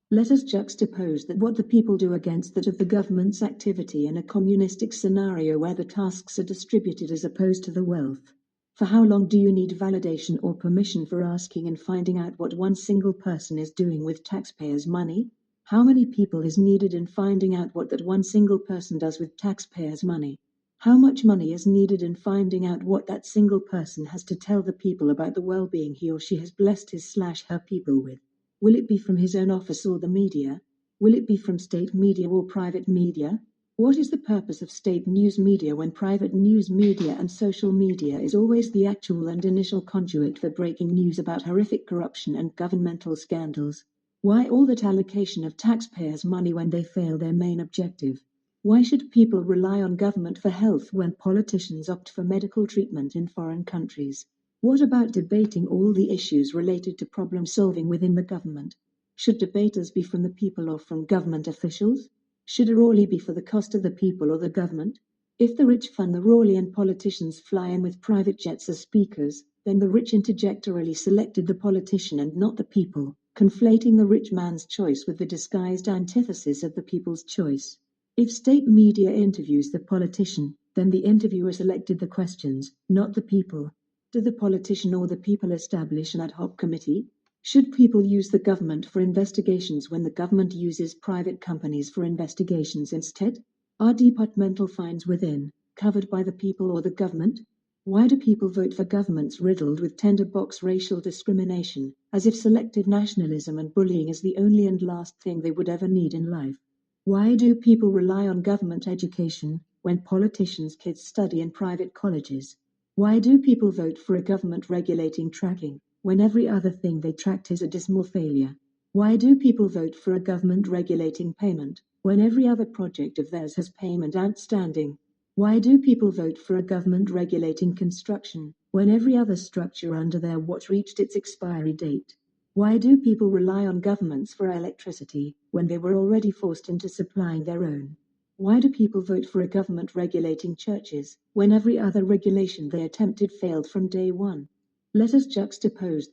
Let us juxtapose that what the people do against that of the government's activity in a communistic scenario where the tasks are distributed as opposed to the wealth. For how long do you need validation or permission for asking and finding out what one single person is doing with taxpayers' money? How many people is needed in finding out what that one single person does with taxpayers' money? How much money is needed in finding out what that single person has to tell the people about the well-being he or she has blessed his/her people with? Will it be from his own office or the media? Will it be from state media or private media? What is the purpose of state news media when private news media and social media is always the actual and initial conduit for breaking news about horrific corruption and governmental scandals? Why all that allocation of taxpayers' money when they fail their main objective? Why should people rely on government for health when politicians opt for medical treatment in foreign countries? What about debating all the issues related to problem solving within the government? Should debaters be from the people or from government officials? Should a Rawley be for the cost of the people or the government? If the rich fund the Rawley and politicians fly in with private jets as speakers, then the rich interjectorily selected the politician and not the people, conflating the rich man's choice with the disguised antithesis of the people's choice. If state media interviews the politician, then the interviewer selected the questions, not the people. Do the politician or the people establish an ad hoc committee? Should people use the government for investigations when the government uses private companies for investigations instead? Are departmental fines within, covered by the people or the government? Why do people vote for governments riddled with tinderbox racial discrimination, as if selective nationalism and bullying is the only and last thing they would ever need in life? Why do people rely on government education when politicians' kids study in private colleges? Why do people vote for a government regulating tracking when every other thing they tracked is a dismal failure? Why do people vote for a government regulating payment when every other project of theirs has payment outstanding? Why do people vote for a government regulating construction when every other structure under their watch reached its expiry date? Why do people rely on governments for electricity when they were already forced into supplying their own? Why do people vote for a government regulating churches when every other regulation they attempted failed from day one? Let us juxtapose